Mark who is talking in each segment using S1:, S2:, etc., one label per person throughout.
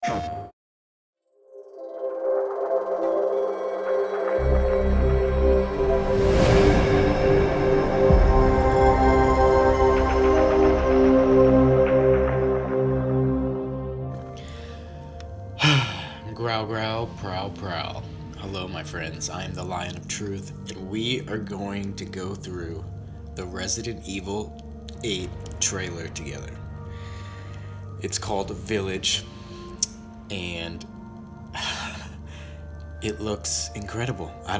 S1: Growl, growl, prowl, prowl. Hello, my friends. I am the Lion of Truth, and we are going to go through the Resident Evil 8 trailer together. It's called Village, and it looks incredible. I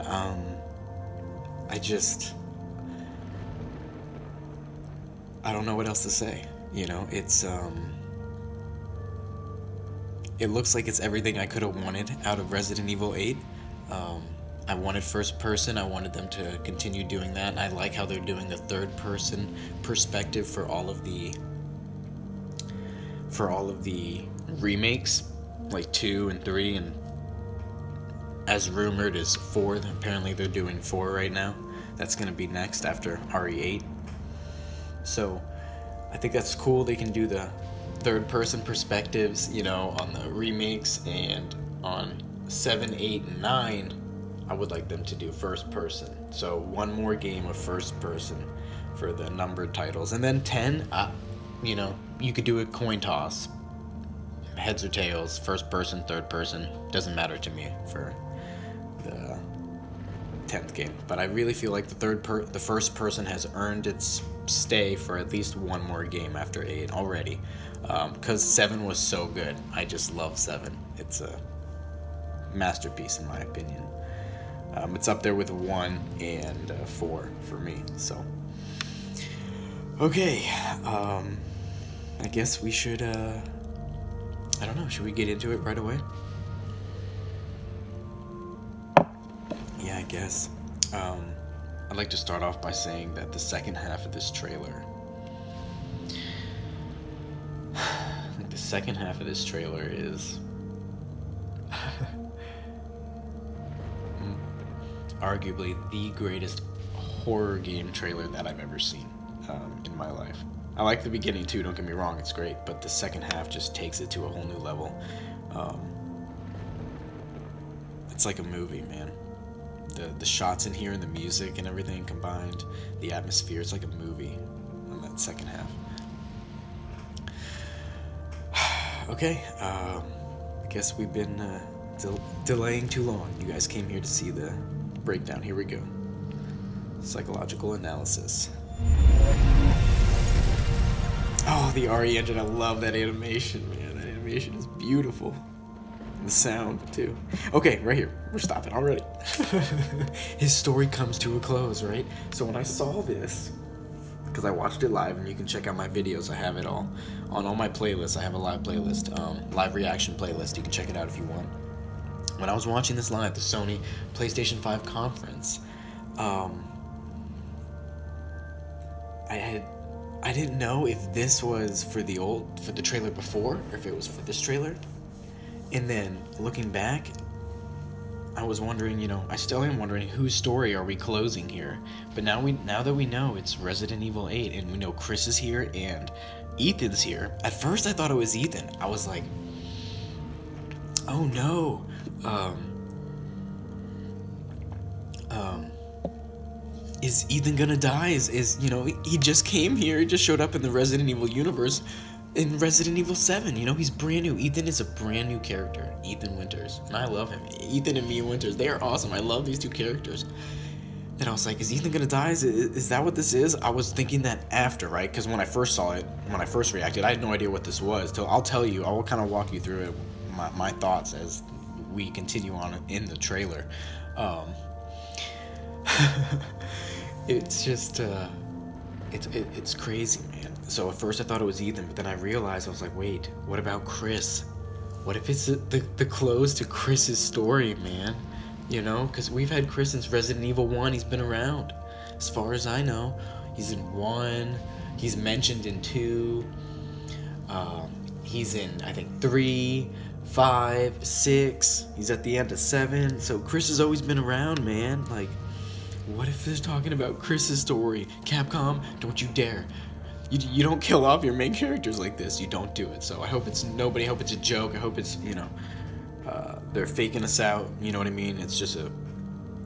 S1: don't know what else to say. You know, it looks like it's everything I could have wanted out of Resident Evil 8. I wanted first person. I wanted them to continue doing that. And I like how they're doing the third person perspective for all of the remakes, like 2 and 3, and as rumored is 4. Apparently they're doing 4 right now. That's gonna be next after RE8. So I think that's cool. They can do the third person perspectives, you know, on the remakes, and on 7, 8, and 9 I would like them to do first person. So one more game of first person for the numbered titles, and then 10, you know, you could do a coin toss, heads or tails, first person, third person, doesn't matter to me for the 10th game. But I really feel like the first person has earned its stay for at least one more game after 8 already, because 7 was so good. I just love 7. It's a masterpiece in my opinion. It's up there with 1 and 4 for me. So okay, I guess we should I don't know, should we get into it right away? Yeah, I guess. I'd like to start off by saying that the second half of this trailer, is arguably the greatest horror game trailer that I've ever seen in my life. I like the beginning too, don't get me wrong, it's great, but the second half just takes it to a whole new level. It's like a movie, man. The shots in here and the music and everything combined, the atmosphere, it's like a movie on that second half. Okay, I guess we've been delaying too long. You guys came here to see the breakdown. Here we go. Psychological analysis. Oh, the RE engine, I love that animation, man. That animation is beautiful. The sound too. Okay, right here, we're stopping already. His story comes to a close, right? So when I saw this, because I watched it live, and you can check out my videos, I have it all on all my playlists. I have a live playlist, live reaction playlist. You can check it out if you want. When I was watching this live, the Sony PlayStation 5 conference, I didn't know if this was for the trailer before, or if it was for this trailer. And then looking back, I was wondering, you know, I still am wondering whose story are we closing here. But now that we know it's Resident Evil 8, and we know Chris is here and Ethan's here. At first I thought it was Ethan. I was like, oh no. Is Ethan gonna die? Is you know, he just came here, he just showed up in the Resident Evil universe in Resident Evil 7, you know, he's brand new. Ethan is a brand new character, Ethan Winters, and I love him. Ethan and Mia Winters, they are awesome. I love these two characters. Then I was like, is Ethan gonna die? Is that what this is? I was thinking that after, right? Because when I first saw it, when I first reacted, I had no idea what this was. So I'll tell you, I will kind of walk you through it, my thoughts as we continue on in the trailer. It's just, it's crazy, man. So at first I thought it was Ethan, but then I realized, I was like, wait, what about Chris? What if it's the close to Chris's story, man? You know, because we've had Chris since Resident Evil 1. He's been around. As far as I know, he's in 1. He's mentioned in 2. He's in, I think, 3, 5, 6. He's at the end of 7. So Chris has always been around, man. Like, what if they're talking about Chris's story? Capcom, don't you dare. You don't kill off your main characters like this. You don't do it. So I hope it's nobody. I hope it's a joke. I hope it's, you know, they're faking us out. You know what I mean? It's just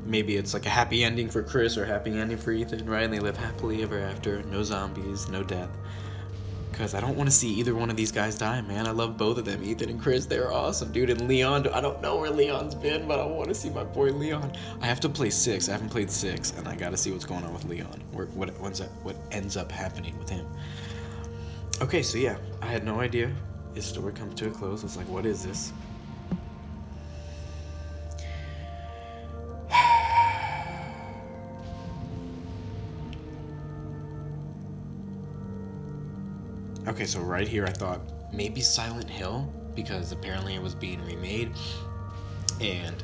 S1: maybe it's like a happy ending for Chris or a happy ending for Ethan, right? And they live happily ever after. No zombies, no death. Because I don't want to see either one of these guys die, man. I love both of them, Ethan and Chris. They're awesome, dude. And Leon, I don't know where Leon's been, but I want to see my boy Leon. I have to play 6. I haven't played 6, and I got to see what's going on with Leon. What ends up happening with him. Okay, so yeah, I had no idea. His story comes to a close. I was like, what is this? Okay, so right here I thought maybe Silent Hill, because apparently it was being remade, and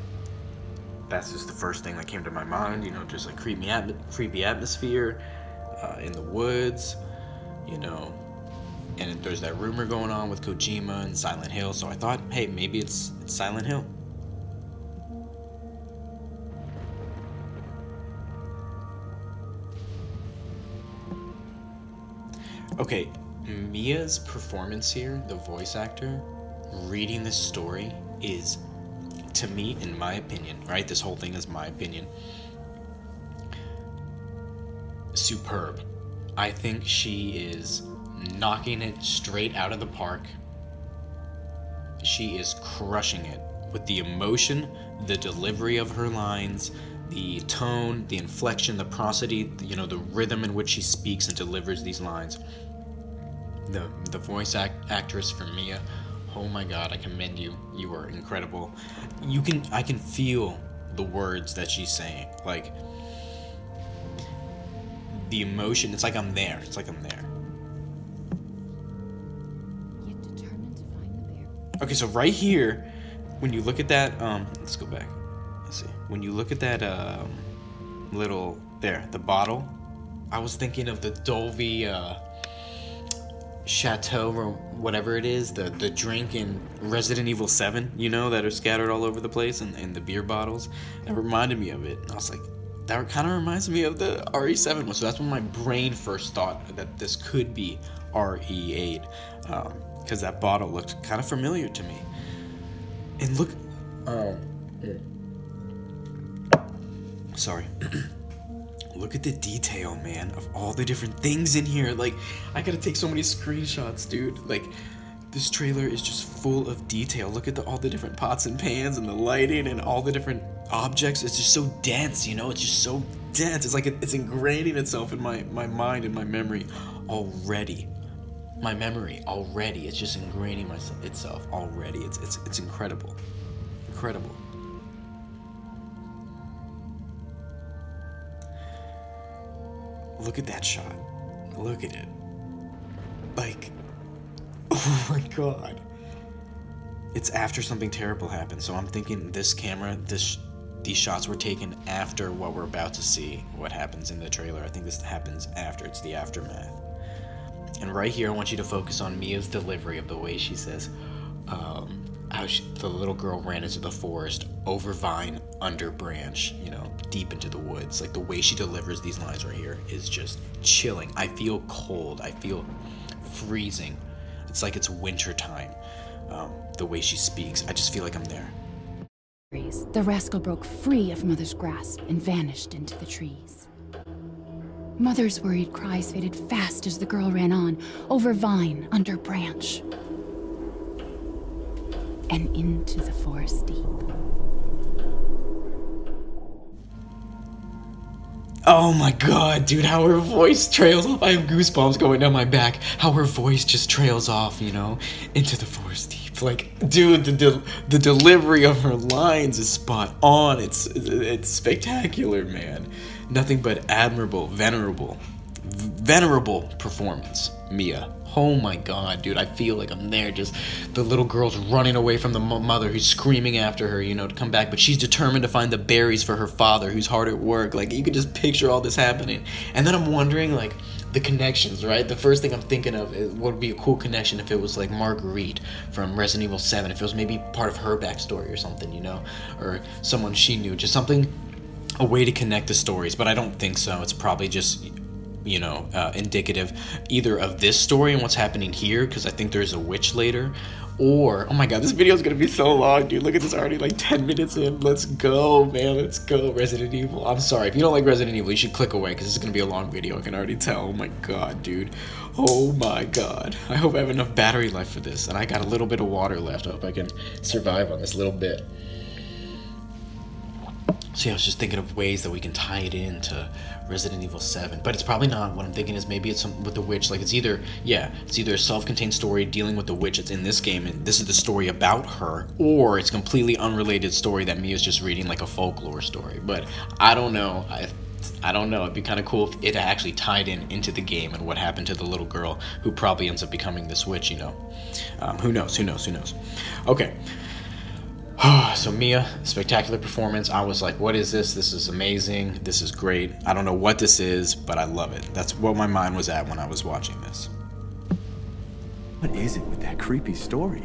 S1: that's just the first thing that came to my mind, you know, just like creepy atmosphere in the woods, you know, and there's that rumor going on with Kojima and Silent Hill, so I thought, hey, maybe it's Silent Hill. Okay, Mia's performance here, the voice actor, reading this story is, to me, in my opinion, right? This whole thing is my opinion. Superb. I think she is knocking it straight out of the park. She is crushing it with the emotion, the delivery of her lines, the tone, the inflection, the prosody, you know, the rhythm in which she speaks and delivers these lines. The voice actress for Mia, oh my god, I commend you. You are incredible. I can feel the words that she's saying. Like, the emotion, it's like I'm there. It's like I'm there. Yet determined to find the bear. Okay, so right here, when you look at that, let's go back. Let's see. When you look at that little, there, the bottle, I was thinking of the Dolby Chateau or whatever it is, the drink in Resident Evil 7, you know, that are scattered all over the place, and the beer bottles. That reminded me of it. I was like, that kind of reminds me of the RE7 one. So that's when my brain first thought that this could be RE8, because that bottle looked kind of familiar to me. And look, sorry. Look at the detail, man, of all the different things in here. Like, I gotta take so many screenshots, dude. Like, this trailer is just full of detail. Look at all the different pots and pans and the lighting and all the different objects. It's just so dense, you know? It's just so dense. It's like it's ingraining itself in my mind and my memory already. My memory already. It's just ingraining itself already. It's incredible. Incredible. Look at that shot. Look at it. Like, oh my god. It's after something terrible happened, so I'm thinking this camera, these shots were taken after what we're about to see, what happens in the trailer. I think this happens after. It's the aftermath. And right here, I want you to focus on Mia's delivery of the way she says, how the little girl ran into the forest, over vine, under branch, you know, deep into the woods. Like, the way she delivers these lines right here is just chilling. I feel cold. I feel freezing. It's like it's winter time. The way she speaks, I just feel like I'm there.
S2: The rascal broke free of Mother's grasp and vanished into the trees. Mother's worried cries faded fast as the girl ran on, over vine, under branch, and into the forest deep.
S1: Oh my god, dude, how her voice trails off. I have goosebumps going down my back. How her voice just trails off, you know, into the forest deep. Like, dude, the delivery of her lines is spot on. It's spectacular, man. Nothing but admirable, venerable performance, Mia. Oh my god, dude, I feel like I'm there. Just the little girl's running away from the mother who's screaming after her, you know, to come back. But she's determined to find the berries for her father who's hard at work. Like, you could just picture all this happening. And then I'm wondering, like, the connections, right? The first thing I'm thinking of is what would be a cool connection if it was like Marguerite from Resident Evil 7. If it was maybe part of her backstory or something, you know? Or someone she knew. Just something, a way to connect the stories. But I don't think so. It's probably just you know, indicative either of this story and what's happening here, because I think there's a witch later, or, oh my god, this video is gonna be so long, dude. Look at this, already like 10 minutes in. Let's go, man, let's go. Resident Evil. I'm sorry, if you don't like Resident Evil, you should click away, because this is gonna be a long video. I can already tell. Oh my god, dude. Oh my god. I hope I have enough battery life for this, and I got a little bit of water left. I hope I can survive on this little bit. So yeah, I was just thinking of ways that we can tie it into Resident Evil 7, but it's probably not. What I'm thinking is maybe it's with the witch. Like, it's either a self-contained story dealing with the witch that's in this game, and this is the story about her, or it's a completely unrelated story that Mia's just reading, like a folklore story. But I don't know. I don't know. It'd be kind of cool if it actually tied into the game and what happened to the little girl who probably ends up becoming this witch, you know. Who knows? Okay. So Mia, spectacular performance. I was like, what is this? This is amazing. This is great. I don't know what this is, but I love it. That's what my mind was at when I was watching this.
S3: What is it with that creepy story?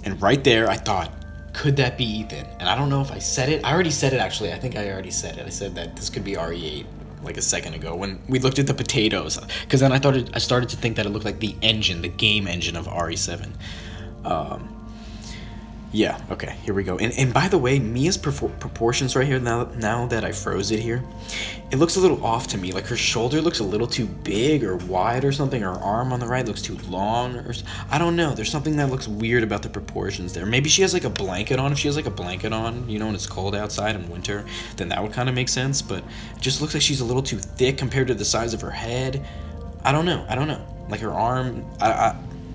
S1: And right there, I thought, could that be Ethan? And I don't know if I said it. I already said it, actually. I think I already said it. I said that this could be RE8 like a second ago when we looked at the potatoes. Because then I started to think that it looked like the engine, the game engine of RE7. Yeah, okay, here we go. And by the way, Mia's proportions right here, now that I froze it here, it looks a little off to me. Like, her shoulder looks a little too big or wide or something. Her arm on the right looks too long. Or I don't know. There's something that looks weird about the proportions there. Maybe she has, like, a blanket on. If she has, like, a blanket on, you know, when it's cold outside in winter, then that would kind of make sense. But it just looks like she's a little too thick compared to the size of her head. I don't know. Like, her arm,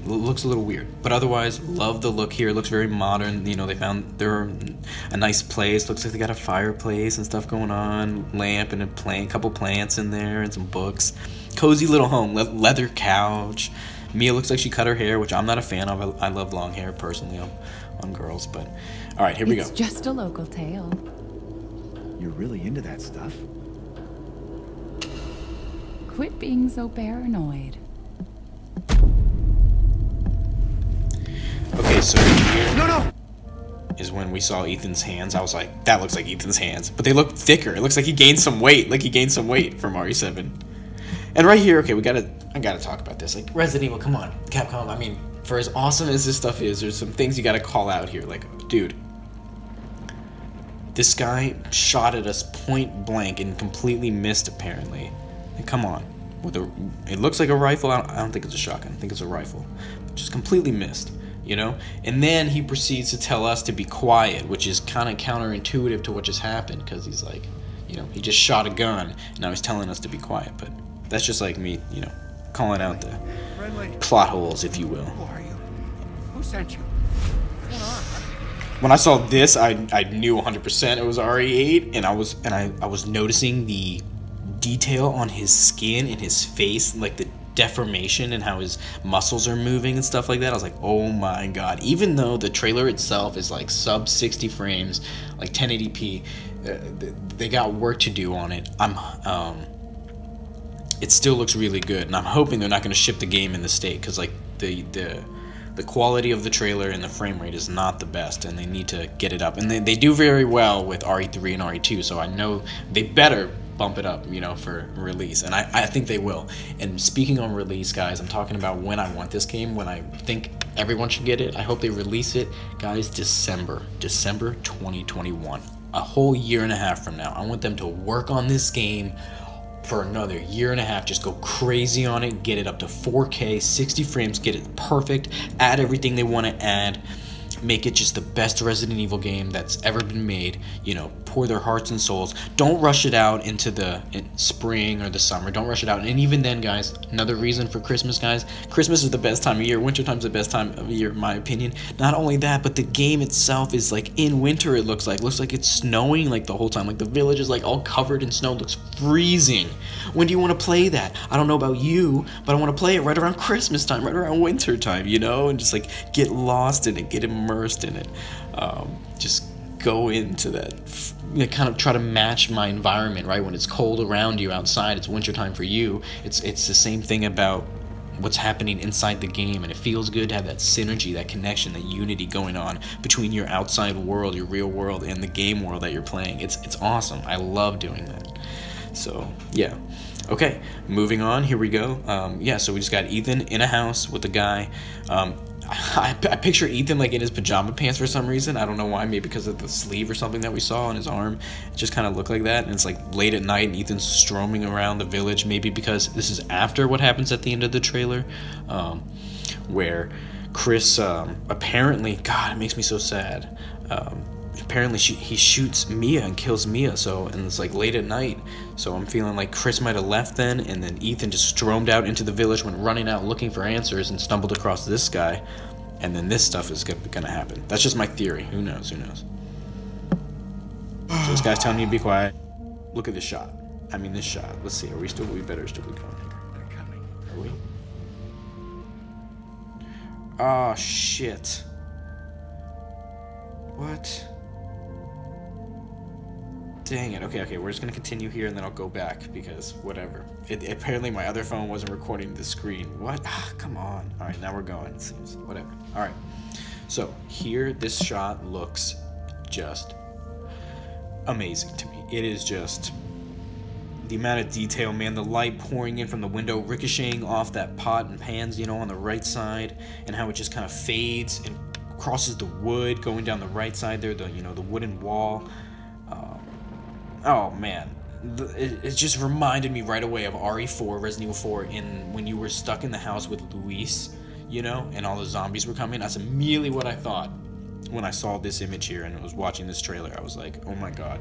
S1: looks a little weird, but otherwise love the look here. It looks very modern. You know, they found a nice place. Looks like they got a fireplace and stuff going on, lamp and a couple plants in there and some books. Cozy little home. Leather couch. Mia looks like she cut her hair, which I'm not a fan of. I love long hair personally on girls, but all right, here we go.
S2: It's just a local tale.
S3: You're really into that stuff?
S2: Quit being so paranoid.
S1: Okay, so here is when we saw Ethan's hands. I was like, that looks like Ethan's hands. But they look thicker. It looks like he gained some weight. Like he gained some weight from RE7. And right here, okay, I gotta talk about this. Like, Resident Evil, come on. Capcom, I mean, for as awesome as this stuff is, there's some things you gotta call out here. Like, dude, this guy shot at us point blank and completely missed, apparently. Like, come on. It looks like a rifle. I don't think it's a shotgun. I think it's a rifle. Just completely missed. You know, and then he proceeds to tell us to be quiet, which is kind of counterintuitive to what just happened, because he's like, you know, he just shot a gun and now he's telling us to be quiet. But that's just like me, you know, calling out the plot holes, if you will.
S4: Who are you? Who sent you? What's going on?
S1: When I saw this, I knew 100% it was RE8, and I was noticing the detail on his skin and his face, like the deformation and how his muscles are moving and stuff like that. I was like, oh my god. Even though the trailer itself is like sub 60 frames, like 1080p, they got work to do on it. It still looks really good, and I'm hoping they're not going to ship the game in the state, because like the quality of the trailer and the frame rate is not the best, and they need to get it up. And they do very well with RE3 and RE2, so I know they better bump it up, you know, for release, and I think they will. And speaking on release, guys, I'm talking about when I want this game, when I think everyone should get it. I hope they release it, guys, December 2021, a whole year and a half from now. I want them to work on this game for another year and a half, just go crazy on it, get it up to 4K, 60 frames, get it perfect, add everything they want to add, make it just the best Resident Evil game that's ever been made. You know, pour their hearts and souls. Don't rush it out into the spring or the summer. Don't rush it out. And even then, guys, another reason for Christmas, guys, Christmas is the best time of year. Wintertime's the best time of year, in my opinion. Not only that, but the game itself is like in winter. It looks like it's snowing like the whole time. Like the village is like all covered in snow. It looks freezing. When do you want to play that? I don't know about you, but I want to play it right around Christmas time, right around winter time, you know, and just like get lost in it, get immersed in it. Just go into that, kind of try to match my environment, right? When it's cold around you outside, it's wintertime for you. It's the same thing about what's happening inside the game, and it feels good to have that synergy, that connection, that unity going on between your outside world, your real world, and the game world that you're playing. It's awesome. I love doing that. So yeah, Okay, moving on. Here we go. Yeah, so we just got Ethan in a house with a guy. I picture Ethan like in his pajama pants for some reason. I don't know why. Maybe because of the sleeve or something that we saw on his arm. It just kind of looked like that. And it's like late at night and Ethan's stroming around the village. Maybe because this is after what happens at the end of the trailer, where Chris apparently, God, it makes me so sad. Apparently he shoots Mia and kills Mia. And it's like late at night. So I'm feeling like Chris might have left then, and then Ethan just stromed out into the village, went running out looking for answers, and stumbled across this guy. And then this stuff is gonna happen. That's just my theory. Who knows? Who knows? So this guy's telling me to be quiet. Look at this shot. I mean, this shot. Let's see. We better still be going here.
S4: They're coming.
S1: Are we? Oh shit. What? Dang it. Okay, we're just gonna continue here and then I'll go back because whatever. Apparently my other phone wasn't recording the screen. What? Ah, come on. Alright, now we're going, it seems. Whatever. Alright. So here, this shot looks just amazing to me. It is just the amount of detail, man. The light pouring in from the window, ricocheting off that pot and pans, on the right side, and how it just kind of fades and crosses the wood going down the right side there, the wooden wall. Oh man, it just reminded me right away of RE4, Resident Evil 4, when you were stuck in the house with Luis, and all the zombies were coming. That's immediately what I thought when I saw this image here and I was watching this trailer. I was like, oh my god,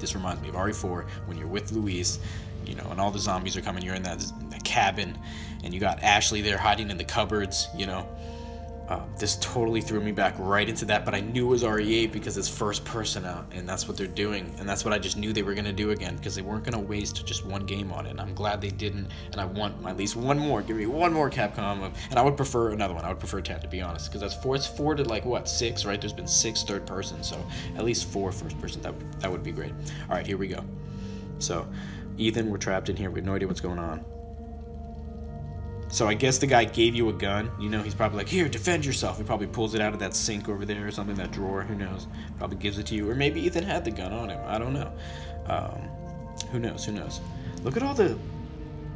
S1: this reminds me of RE4 when you're with Luis, and all the zombies are coming. You're in that cabin, and you got Ashley there hiding in the cupboards, This totally threw me back right into that, but I knew it was RE8 because it's first person out, and that's what they're doing, and that's what I just knew they were going to do again, because they weren't going to waste just one game on it, and I'm glad they didn't, and I want at least one more. Give me one more Capcom, and I would prefer another one. I would prefer 10, to be honest, because that's four. It's 4 to, like, what, 6, right? There's been 6 third person, so at least 4 first person. That would be great. All right, here we go. So, Ethan, we're trapped in here. We have no idea what's going on. So I guess the guy gave you a gun. He's probably like, here, defend yourself. He probably pulls it out of that sink over there or something, that drawer. Who knows? Probably gives it to you. Or maybe Ethan had the gun on him. I don't know. Who knows? Who knows? Look at all the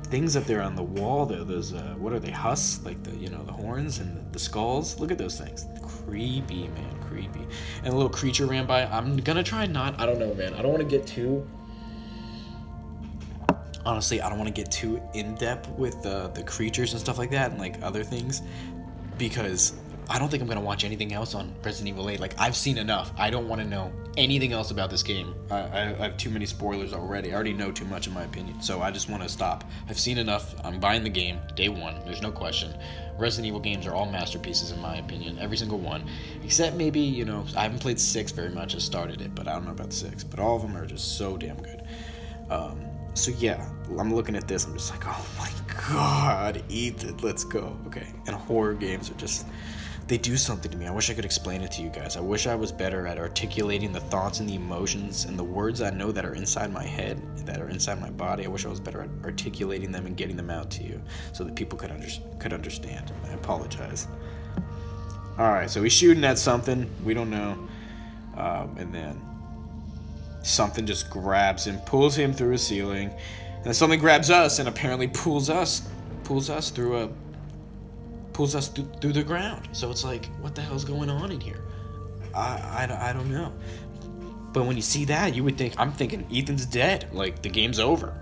S1: things up there on the wall. Those, what are they, husks? Like the horns and the skulls. Look at those things. Creepy, man. Creepy. And a little creature ran by. I'm gonna try not. I don't know, man. I don't want to get too... Honestly, I don't want to get too in-depth with the creatures and stuff like that and like other things, because I don't think I'm going to watch anything else on Resident Evil 8. Like, I've seen enough. I don't want to know anything else about this game. I have too many spoilers already. I already know too much in my opinion, so I just want to stop. I've seen enough. I'm buying the game day one. There's no question. Resident Evil games are all masterpieces in my opinion. Every single one. Except maybe, I haven't played 6 very much. I started it, but I don't know about 6. But all of them are just so damn good. So yeah, I'm looking at this, I'm just like, oh my god, Ethan, let's go. Okay, and horror games are just, they do something to me. I wish I could explain it to you guys. I wish I was better at articulating the thoughts and the emotions and the words I know that are inside my head, that are inside my body. I wish I was better at articulating them and getting them out to you so that people could understand. I apologize. Alright, so he's shooting at something, we don't know, and then something just grabs him, pulls him through a ceiling, and then something grabs us and apparently pulls us through the ground. So it's like, what the hell's going on in here? I don't know. But when you see that, you would think, I'm thinking Ethan's dead. Like, the game's over.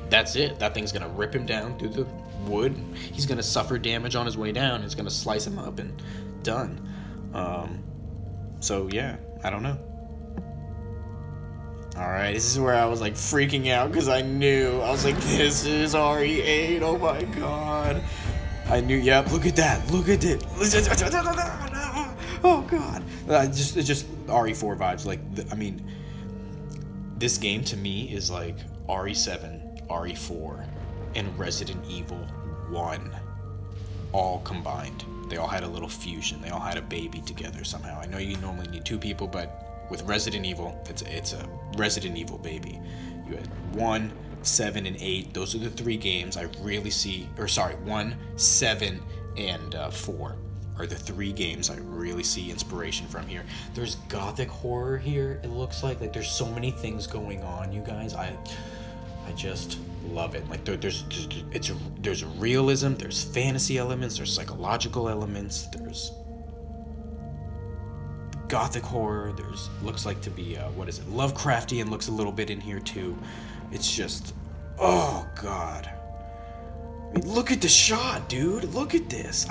S1: That's it. That thing's gonna rip him down through the wood. He's gonna suffer damage on his way down. It's gonna slice him up and done. So yeah, I don't know. Alright, this is where I was like freaking out because I knew. I was like, this is RE8, oh my god. I knew, yep, look at that, look at it. Oh god. It's just RE4 vibes. Like, I mean, this game to me is like RE7, RE4, and Resident Evil 1 all combined. They all had a little fusion. They all had a baby together somehow. I know you normally need 2 people, but with Resident Evil, it's a Resident Evil baby. You had 1, 7, and 8. Those are the 3 games I really see, 1, 7, and 4 are the 3 games I really see inspiration from here. There's gothic horror here, it looks like there's so many things going on, you guys. I just love it. Like there's realism, there's fantasy elements, there's psychological elements, there's gothic horror, there's looks like to be what is it, Lovecraftian looks a little bit in here too. It's just, oh god. I mean, look at the shot, dude. Look at this.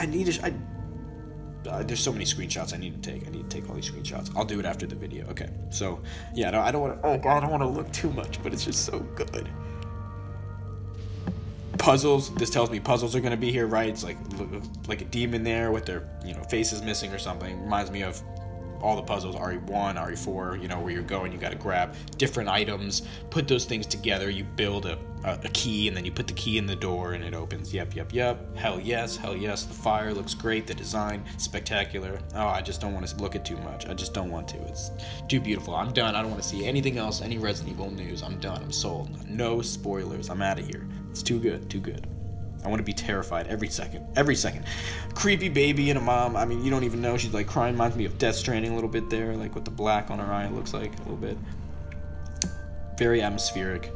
S1: There's so many screenshots I need to take. I need to take all these screenshots. I'll do it after the video. Okay. So yeah, no, I don't want to. Oh god, I don't want to look too much, but it's just so good. Puzzles. This tells me puzzles are gonna be here, right? It's like a demon there with their faces missing or something. Reminds me of all the puzzles, RE1, RE4, where you're going, you got to grab different items, put those things together, you build a key, and then you put the key in the door and it opens. Yep. Hell yes. The fire looks great, the design spectacular. Oh, I just don't want to look at too much. I just don't want to. It's too beautiful. I'm done. I don't want to see anything else, any Resident Evil news. I'm done. I'm sold. No spoilers. I'm out of here. It's too good. I want to be terrified every second. Creepy baby and a mom. I mean, you don't even know. She's like crying. Reminds me of Death Stranding a little bit there, like with the black on her eye, it looks like a little bit. Very atmospheric.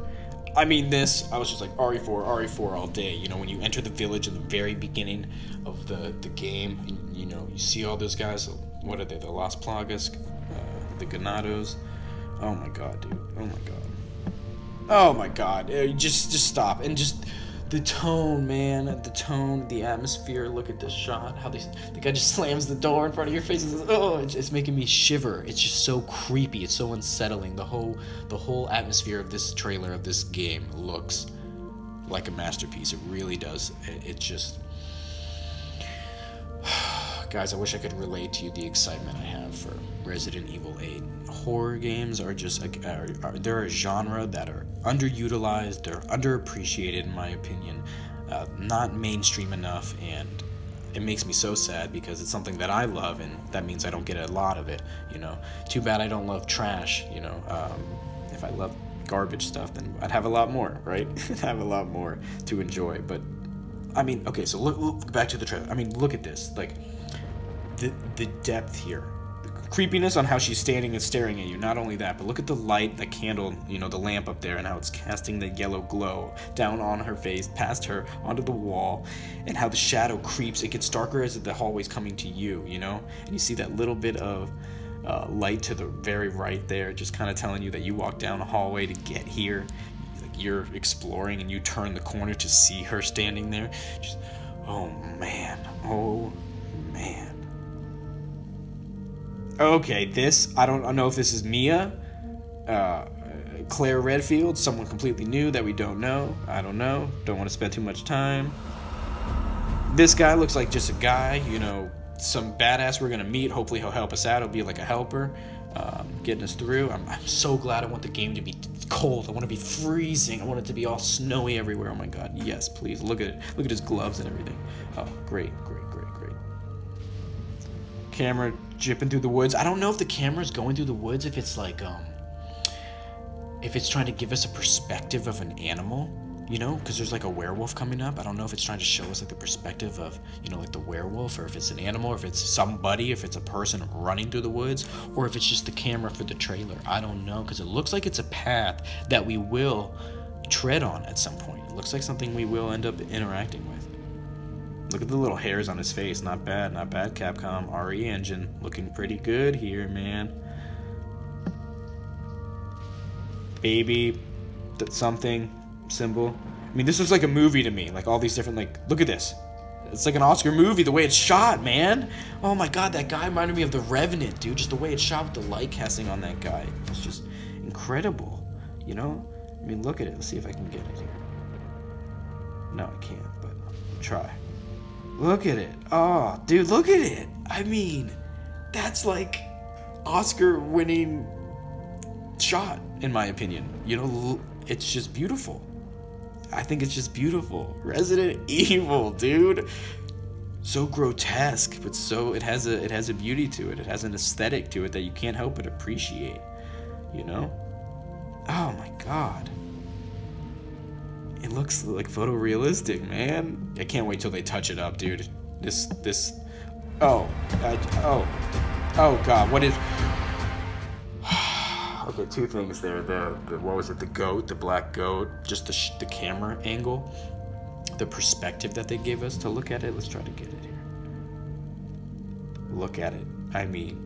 S1: I mean, this, I was just like RE4 all day. When you enter the village in the very beginning of the game, and, you see all those guys. What are they? The Las Plagas, the Ganados. Oh my god, dude. Oh my god. Just stop and just. The tone, man, the atmosphere. Look at this shot. How the guy just slams the door in front of your face and says, "Oh," it's making me shiver. It's just so creepy. It's so unsettling. The whole atmosphere of this trailer of this game looks like a masterpiece. It really does. It just, guys, I wish I could relate to you the excitement I have for Resident Evil 8. Horror games are just they're a genre that are underutilized, they're underappreciated in my opinion, not mainstream enough, and it makes me so sad because it's something that I love, and that means I don't get a lot of it. Too bad I don't love trash. If I love garbage stuff, then I'd have a lot more, right? I'd have a lot more to enjoy. But I mean, okay, so look back to the trailer. I mean, look at this, like the depth here. Creepiness on how she's standing and staring at you. Not only that, but look at the light, the candle, the lamp up there, and how it's casting the yellow glow down on her face, past her, onto the wall, and how the shadow creeps. It gets darker as the hallway's coming to you, and you see that little bit of light to the very right there, just kind of telling you that you walk down a hallway to get here. Like you're exploring, and you turn the corner to see her standing there. Just, oh man. Okay, this, I don't know if this is Mia, Claire Redfield, someone completely new that we don't know. I don't know. Don't want to spend too much time. This guy looks like just a guy, some badass we're going to meet. Hopefully he'll help us out. He'll be like a helper, getting us through. I'm so glad. I want the game to be cold. I want to be freezing. I want it to be all snowy everywhere. Oh my god, yes, please. Look at it. Look at his gloves and everything. Oh, great. Camera jipping through the woods. I don't know if the camera's going through the woods, if it's like if it's trying to give us a perspective of an animal, because there's like a werewolf coming up. I don't know if it's trying to show us like the perspective of like the werewolf, or if it's an animal, or if it's somebody, if it's a person running through the woods, or if it's just the camera for the trailer. I don't know, because it looks like it's a path that we will tread on at some point. It looks like something we will end up interacting with. Look at the little hairs on his face. Not bad, Capcom. RE engine. Looking pretty good here, man. Baby. Something. Symbol. I mean, this looks like a movie to me. Like, all these different, look at this. It's like an Oscar movie, the way it's shot, man. Oh my god, that guy reminded me of The Revenant, dude. Just the way it's shot with the light casting on that guy. It's just incredible, I mean, look at it. Let's see if I can get it here. No, I can't, but I'll try. Look at it. Oh, dude, look at it. I mean, that's like Oscar-winning shot, in my opinion. It's just beautiful. I think it's just beautiful. Resident Evil, dude. So grotesque, but it has a beauty to it. It has an aesthetic to it that you can't help but appreciate. Oh my god. It looks like photorealistic, man. I can't wait till they touch it up, dude. Oh god, what is... Okay, two things there. The what was it? The goat, the black goat. Just the camera angle, the perspective that they gave us to look at it. Let's try to get it here. Look at it. I mean,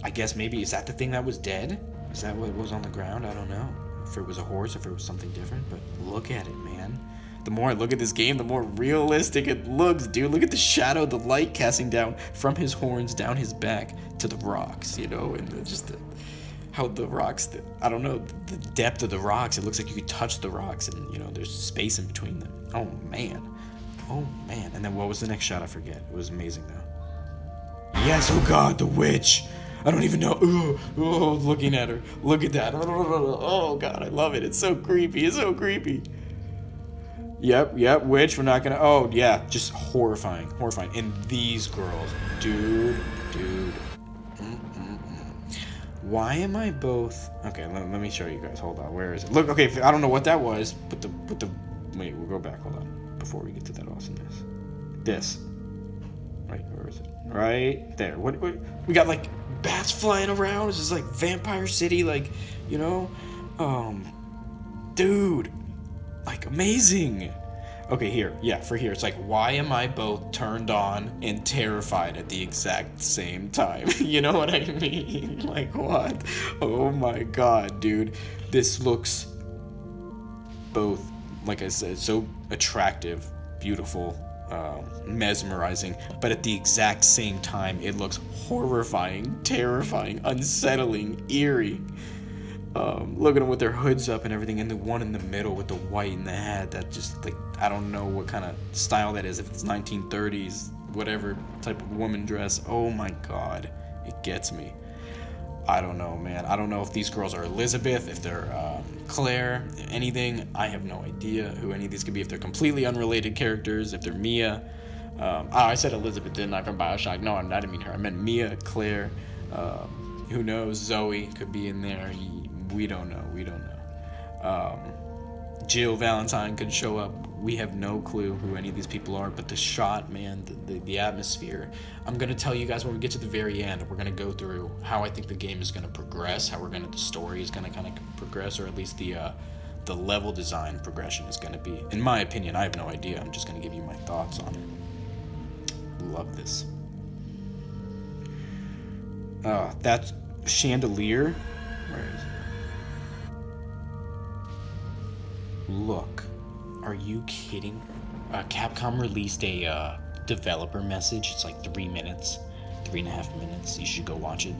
S1: I guess maybe is that the thing that was dead? Is that what was on the ground? I don't know. If it was a horse, if it was something different. But look at it, man. The more I look at this game, the more realistic it looks, dude. Look at the shadow, the light casting down from his horns down his back to the rocks, you know, and how the rocks, I don't know, the depth of the rocks. It looks like you could touch the rocks and, you know, there's space in between them. Oh, man. Oh, man. And then what was the next shot? I forget. It was amazing, though. Yes, oh, God, the witch. I don't even know. Oh, looking at her. Look at that. Oh, God, I love it. It's so creepy. It's so creepy. Yep, witch. We're not gonna. Oh, yeah, just horrifying. And these girls, dude. Why am I both? Okay, let me show you guys. Hold on, where is it? Look, okay, I don't know what that was, but wait, we'll go back. Hold on, before we get to that awesomeness. This. Right, where is it? Right there. What? We got like bats flying around. It's just like Vampire City, like, you know, dude. Like, amazing. Okay, here. Yeah, for here. It's like, why am I both turned on and terrified at the exact same time? You know what I mean? Like, what? Oh my god, dude. This looks both, like I said, so attractive, beautiful, mesmerizing, but at the exact same time, it looks horrifying, terrifying, unsettling, eerie. Look at them with their hoods up and everything, and the one in the middle with the white in the hat, that just, like, I don't know what kind of style that is, if it's 1930s, whatever type of woman dress. Oh my god, it gets me. I don't know, man. I don't know if these girls are Elizabeth, if they're Claire, anything. I have no idea who any of these could be, if they're completely unrelated characters, if they're Mia. I said Elizabeth, didn't I, from Bioshock? No, I didn't mean her. I meant Mia, Claire, who knows? Zoe could be in there. We don't know. Jill Valentine could show up. We have no clue who any of these people are, but the shot, man, the atmosphere. I'm going to tell you guys when we get to the very end, we're going to go through how I think the game is going to progress, how the story is going to kind of progress, or at least the level design progression is going to be. In my opinion, I have no idea. I'm just going to give you my thoughts on it. Love this. That chandelier. Where is it? Look, are you kidding? Capcom released a developer message. It's like 3 minutes, 3.5 minutes. You should go watch it.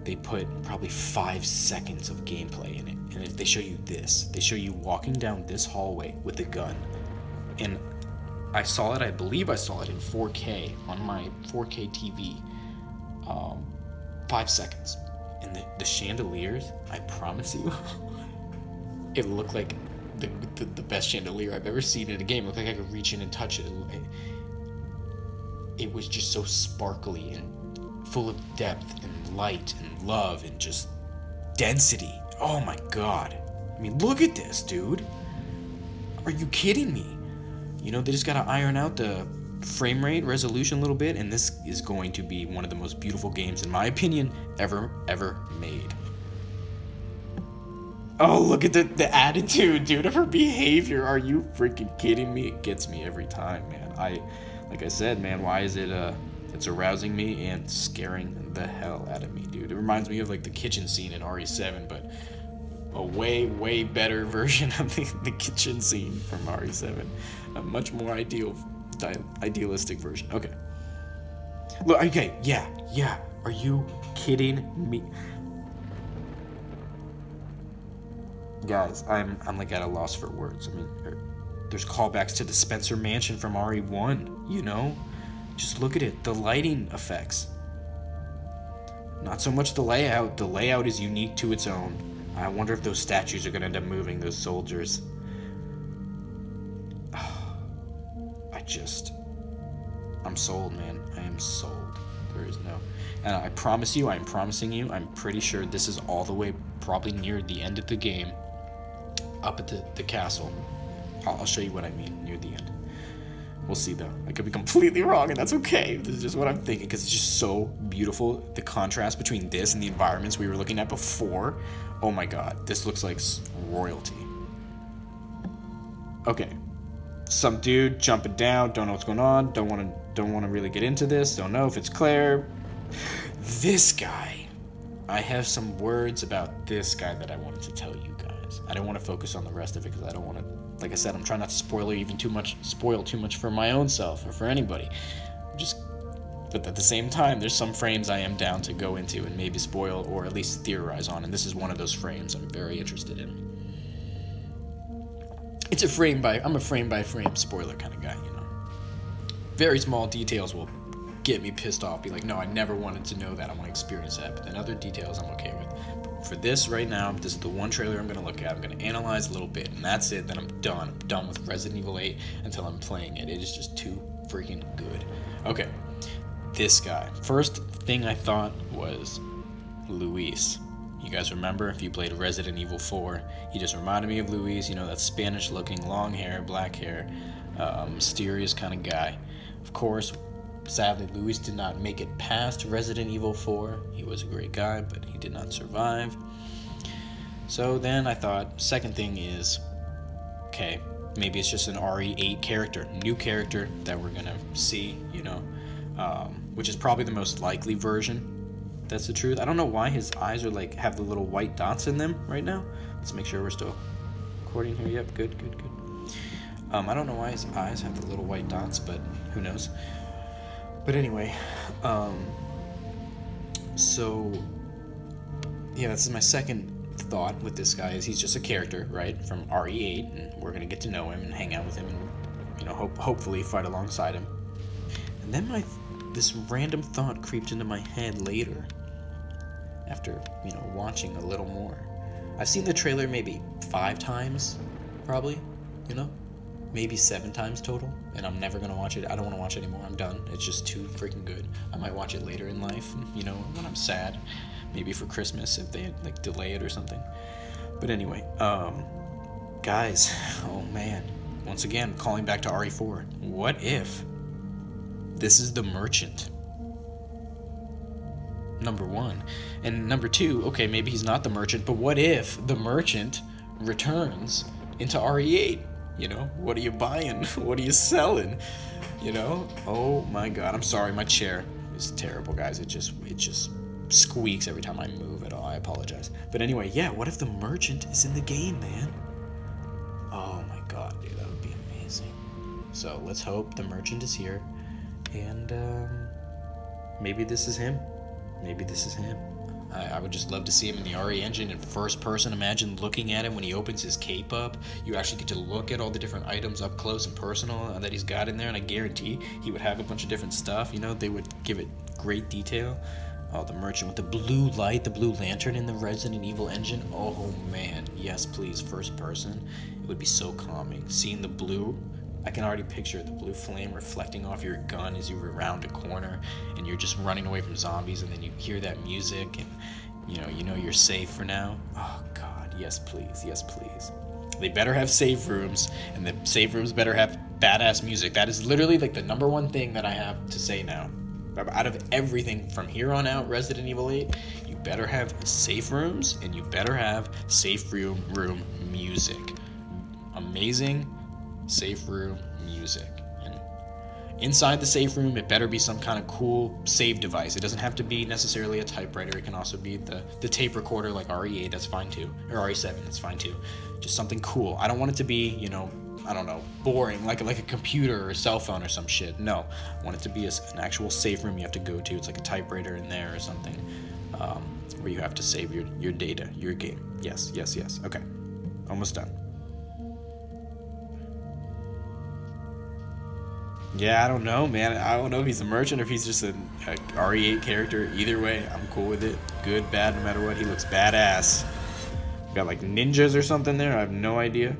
S1: They put probably 5 seconds of gameplay in it, and they show you this. They show you walking down this hallway with a gun, and I saw it. I believe I saw it in 4K on my 4K TV. 5 seconds, and the chandeliers. I promise you. It looked like the best chandelier I've ever seen in a game. It looked like I could reach in and touch it. It was just so sparkly and full of depth and light and love and just density. Oh my god. I mean, look at this, dude. Are you kidding me? You know, they just gotta iron out the frame rate, resolution a little bit, and this is going to be one of the most beautiful games, in my opinion, ever made. Oh, look at the attitude, dude, of her behavior. Are you freaking kidding me? It gets me every time, man. Like I said, man, why is it, it's arousing me and scaring the hell out of me, dude. It reminds me of, like, the kitchen scene in RE7, but a way better version of the kitchen scene from RE7. A much more idealistic version. Okay. Look, okay, yeah. Are you kidding me? Guys, I'm like at a loss for words. I mean, there's callbacks to the Spencer Mansion from RE1, you know? Just look at it, the lighting effects. Not so much the layout. The layout is unique to its own. I wonder if those statues are gonna end up moving, those soldiers. I'm sold, man. I am sold. There is no... And I promise you, I'm promising you, I'm pretty sure this is all the way probably near the end of the game. Up at the castle. I'll show you what I mean near the end. We'll see, though. I could be completely wrong, and that's okay. This is just what I'm thinking, because it's just so beautiful. The contrast between this and the environments we were looking at before. Oh my god, this looks like royalty. Okay. Some dude jumping down, don't know what's going on, don't want to really get into this, don't know if it's Claire. This guy. I have some words about this guy that I wanted to tell you guys. I don't want to focus on the rest of it because I don't want to, like I said, I'm trying not to spoil too much for my own self or for anybody. But at the same time, there's some frames I am down to go into and maybe spoil or at least theorize on, and this is one of those frames I'm very interested in. I'm a frame by frame spoiler kind of guy, you know. Very small details will get me pissed off, be like, no, I never wanted to know that, I want to experience that, but then other details I'm okay with. But for this right now, this is the one trailer I'm going to look at, I'm going to analyze a little bit, and that's it, then I'm done with Resident Evil 8 until I'm playing it. It is just too freaking good. Okay, this guy. First thing I thought was Luis. You guys remember, if you played Resident Evil 4, he just reminded me of Luis, you know, that Spanish-looking, long hair, black hair, mysterious kind of guy. Of course, sadly, Luis did not make it past Resident Evil 4. He was a great guy, but he did not survive. So then I thought, second thing is, okay, maybe it's just an RE8 character, new character that we're gonna see, you know, which is probably the most likely version. That's the truth. I don't know why his eyes are like have the little white dots in them right now. Let's make sure we're still recording here. Yep, good. I don't know why his eyes have the little white dots, but who knows. But anyway, so yeah, this is my second thought with this guy. Is he's just a character, right, from RE8, and we're gonna get to know him and hang out with him, and you know, hopefully fight alongside him. And then this random thought creeped into my head later, after, you know, watching a little more. I've seen the trailer maybe 5 times, probably, you know, maybe 7 times total, and I'm never gonna watch it. I don't want to watch it anymore. I'm done. It's just too freaking good. I might watch it later in life, you know, when I'm sad, maybe for Christmas if they like delay it or something. But anyway, guys, oh man, once again, calling back to RE4. What if this is the merchant? Number one. And number two, okay, maybe he's not the merchant, but what if the merchant returns into RE8? You know, what are you buying? What are you selling? You know? Oh my god, I'm sorry, my chair is terrible, guys. It just squeaks every time I move at all. I apologize. But anyway, yeah, what if the merchant is in the game, man? Oh my god, dude, that would be amazing. So let's hope the merchant is here. And maybe this is him. Maybe this is him. I would just love to see him in the RE engine in first person. Imagine looking at him when he opens his cape up. You actually get to look at all the different items up close and personal that he's got in there, and I guarantee he would have a bunch of different stuff. You know, they would give it great detail. Oh, the merchant with the blue light, the blue lantern in the Resident Evil engine. Oh man, yes please, first person. It would be so calming. Seeing the blue, I can already picture the blue flame reflecting off your gun as you round a corner and you're just running away from zombies, and then you hear that music and you know you're safe for now. Oh god, yes please, yes please. They better have save rooms, and the save rooms better have badass music. That is literally like the number one thing that I have to say now. Out of everything from here on out, Resident Evil 8, you better have safe rooms and you better have safe room music. Amazing safe room music. And inside the safe room, it better be some kind of cool save device. It doesn't have to be necessarily a typewriter. It can also be the tape recorder like RE8, that's fine too. Or RE7, that's fine too. Just something cool. I don't want it to be, you know, I don't know, boring, like a computer or a cell phone or some shit. No, I want it to be an actual safe room you have to go to. It's like a typewriter in there or something, where you have to save your data, your game. Yes. Okay, almost done. Yeah, I don't know, man. I don't know if he's a merchant or if he's just a RE8 character. Either way, I'm cool with it. Good, bad, no matter what. He looks badass. Got like ninjas or something there. I have no idea.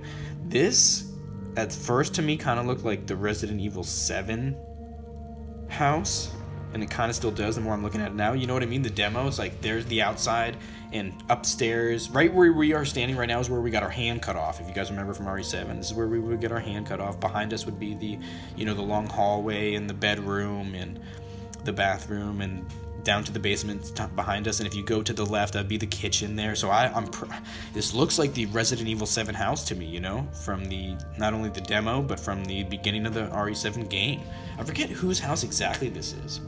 S1: This, at first to me, kind of looked like the Resident Evil 7 house. and it kind of still does the more I'm looking at it now. You know what I mean? The demo, it's like there's the outside, and upstairs, right where we are standing right now, is where we got our hand cut off. If you guys remember from RE7, this is where we would get our hand cut off. Behind us would be the, you know, the long hallway and the bedroom and the bathroom, and down to the basement behind us. And if you go to the left, that'd be the kitchen there. So this looks like the Resident Evil 7 house to me, you know, from the, not only the demo, but from the beginning of the RE7 game. I forget whose house exactly this is,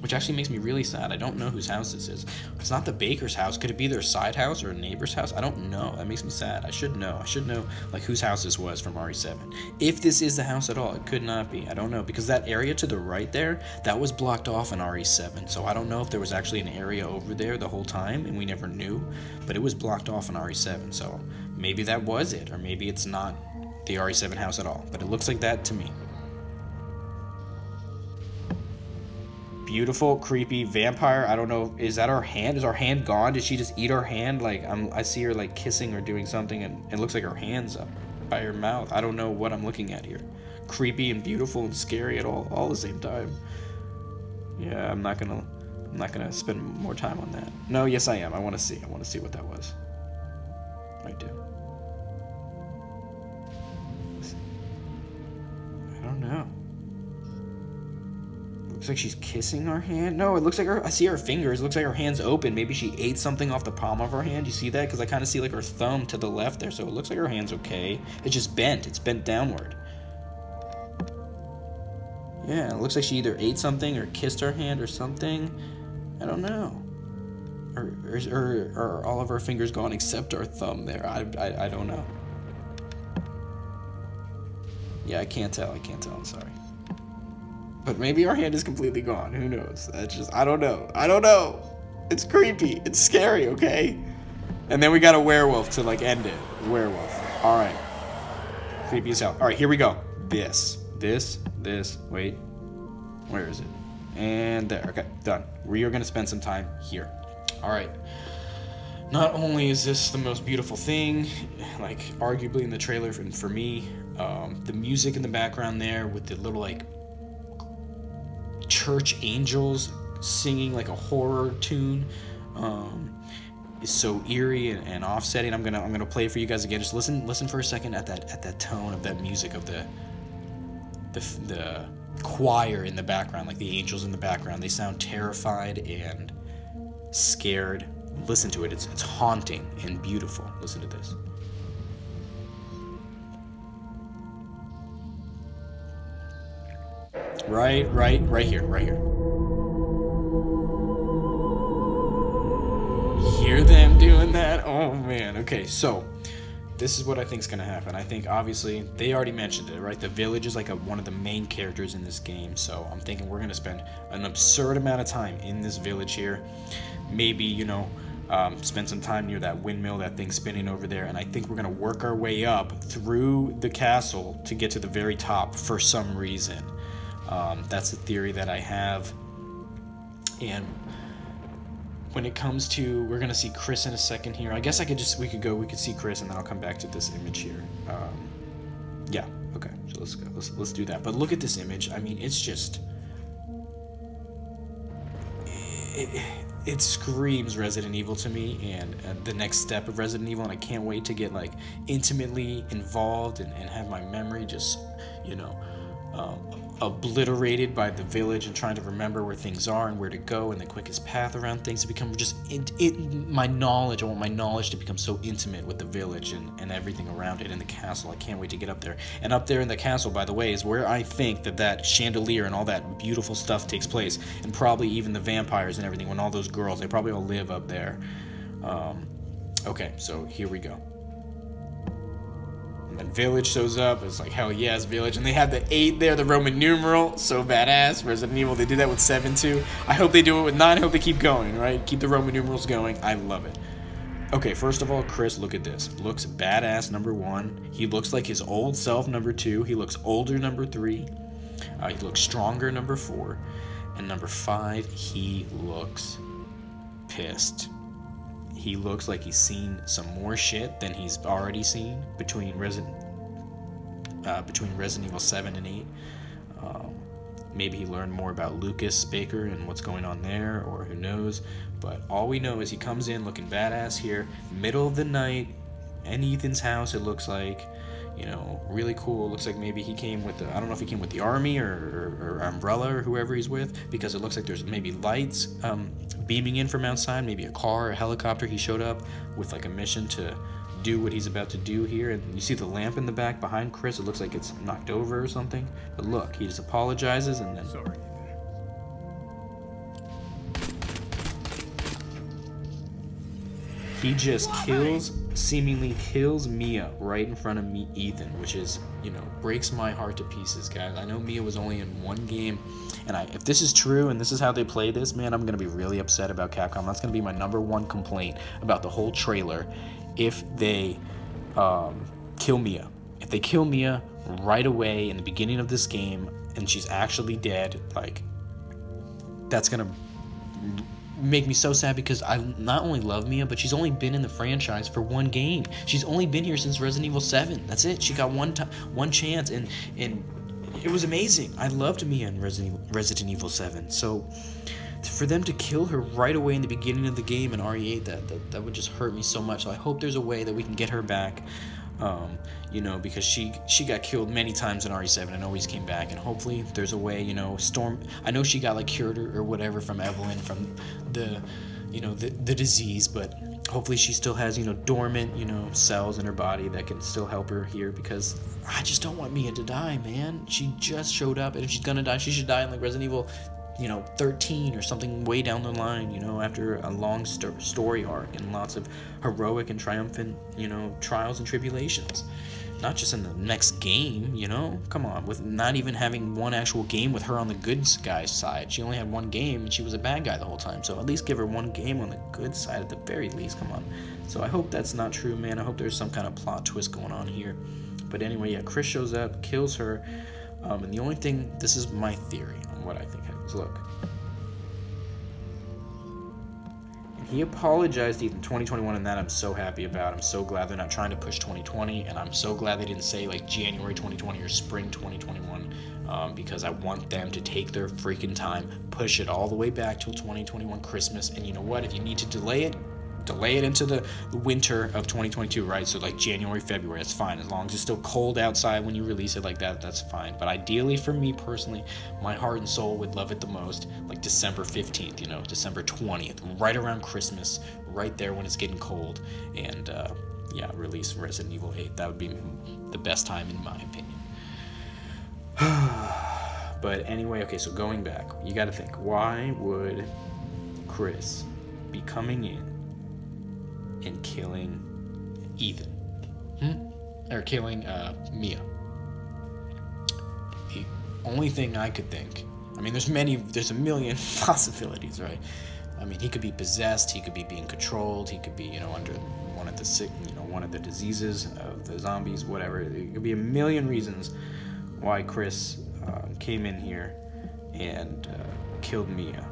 S1: which actually makes me really sad. I don't know whose house this is. It's not the baker's house. Could it be their side house or a neighbor's house? I don't know. That makes me sad. I should know. I should know, like, whose house this was from RE7. If this is the house at all, it could not be. I don't know, because that area to the right there, that was blocked off in RE7. So I don't know if there was actually an area over there the whole time and we never knew, but it was blocked off in RE7. So maybe that was it, or maybe it's not the RE7 house at all, but it looks like that to me. Beautiful, creepy vampire. I don't know. Is that our hand? Is our hand gone? Did she just eat our hand? Like, I see her like kissing or doing something, and it looks like her hand's up by her mouth. I don't know what I'm looking at here. Creepy and beautiful and scary at all the same time. Yeah, I'm not gonna spend more time on that. No, yes I am. I want to see what that was. I do. I don't know. Looks like she's kissing our hand. No, it looks like I see her fingers. It looks like her hand's open. Maybe she ate something off the palm of her hand. You see that? Because I kind of see like her thumb to the left there. So it looks like her hand's okay. It's just bent. It's bent downward. Yeah, it looks like she either ate something or kissed her hand or something. I don't know. Or are all of her fingers gone except our thumb there? I don't know. Yeah, I can't tell. I'm sorry. But maybe our hand is completely gone. Who knows? That's just, I don't know. It's creepy. It's scary, okay? And then we got a werewolf to, like, end it. Werewolf. All right. Creepy as hell. All right, here we go. This. Wait. Where is it? And there. Okay, done. We are going to spend some time here. All right. Not only is this the most beautiful thing, like, arguably in the trailer for me, the music in the background there with the little, like, church angels singing like a horror tune is so eerie and offsetting. I'm gonna play it for you guys again. Just listen for a second at that tone of that music of the choir in the background, like the angels in the background. They sound terrified and scared. Listen to it. It's haunting and beautiful. Listen to this. Right here. Hear them doing that? Oh man. Okay, so this is what I think is gonna happen. I think obviously they already mentioned it, right? The village is like one of the main characters in this game, so I'm thinking we're gonna spend an absurd amount of time in this village here. Maybe, you know, spend some time near that windmill, that thing spinning over there, and I think we're gonna work our way up through the castle to get to the very top for some reason. That's a theory that I have. And when it comes to, we're gonna see Chris in a second here. I guess we could see Chris, and then I'll come back to this image here. Yeah, okay, so let's go. Let's do that. But look at this image. I mean, it's just, it screams Resident Evil to me, and the next step of Resident Evil, and I can't wait to get like intimately involved and have my memory just, you know, obliterated by the village and trying to remember where things are and where to go and the quickest path around things to become just my knowledge. I want my knowledge to become so intimate with the village and everything around it and the castle. I can't wait to get up there. And up there in the castle, by the way, is where I think that chandelier and all that beautiful stuff takes place, and probably even the vampires and everything, when all those girls, they probably all live up there. Okay, so here we go. And then village shows up. It's like, hell yes, village. And they have the 8 there, the Roman numeral. So badass. Resident Evil, they did that with 7 too. I hope they do it with 9. I hope they keep going, right? Keep the Roman numerals going. I love it. Okay, first of all, Chris, look at this. Looks badass, number 1. He looks like his old self, number 2. He looks older, number 3. He looks stronger, number 4. And number 5, he looks pissed. He looks like he's seen some more shit than he's already seen between Resident Evil 7 and 8. Maybe he learned more about Lucas Baker and what's going on there, or who knows. But all we know is he comes in looking badass here, middle of the night, in Ethan's house, it looks like. You know, really cool. Looks like maybe he came with I don't know if he came with the army or Umbrella or whoever he's with, because it looks like there's maybe lights beaming in from outside, maybe a car or a helicopter. He showed up with like a mission to do what he's about to do here. And you see the lamp in the back behind Chris. It looks like it's knocked over or something. But look, he just apologizes and then...
S3: Sorry.
S1: He just seemingly kills Mia right in front of me, Ethan, which is, you know, breaks my heart to pieces, guys. I know Mia was only in one game, and if this is true and this is how they play this, man, I'm going to be really upset about Capcom. That's going to be my #1 complaint about the whole trailer if they kill Mia. If they kill Mia right away in the beginning of this game and she's actually dead, like, that's going to make me so sad, because I not only love Mia, but she's only been in the franchise for one game. She's only been here since Resident Evil 7. That's it. She got one chance, and it was amazing. I loved Mia in Resident Evil 7. So for them to kill her right away in the beginning of the game in RE8, that would just hurt me so much. So I hope there's a way that we can get her back. You know, because she got killed many times in RE7 and always came back, and hopefully there's a way, you know, Storm, I know she got like cured or whatever from Evelyn, from the, you know, the disease, but hopefully she still has, you know, dormant, you know, cells in her body that can still help her here, because I just don't want Mia to die, man. She just showed up, and if she's gonna die, she should die in like Resident Evil, you know, 13 or something way down the line, you know, after a long story arc and lots of heroic and triumphant, you know, trials and tribulations. Not just in the next game, you know, come on, with not even having one actual game with her on the good guy's side. She only had one game and she was a bad guy the whole time, so at least give her one game on the good side at the very least, come on. So I hope that's not true, man. I hope there's some kind of plot twist going on here. But anyway, yeah, Chris shows up, kills her, and the only thing, this is my theory on what I think happens. Look. He apologized to Ethan 2021, and that I'm so happy about. I'm so glad they're not trying to push 2020, and I'm so glad they didn't say like January 2020 or spring 2021, because I want them to take their freaking time, push it all the way back till 2021 Christmas. And you know what? If you need to delay it into the winter of 2022, right? So like January, February, that's fine. As long as it's still cold outside when you release it like that, that's fine. But ideally for me personally, my heart and soul would love it the most like December 15th, you know, December 20th, right around Christmas, right there when it's getting cold. And yeah, release Resident Evil 8. That would be the best time in my opinion. But anyway, okay, so going back, you got to think, why would Chris be coming in and killing Ethan? Or killing Mia? The only thing I could think, I mean, there's a million possibilities, right? I mean, he could be possessed, he could be being controlled, he could be, you know, under one of the diseases of the zombies, whatever. It could be a million reasons why Chris came in here and killed Mia.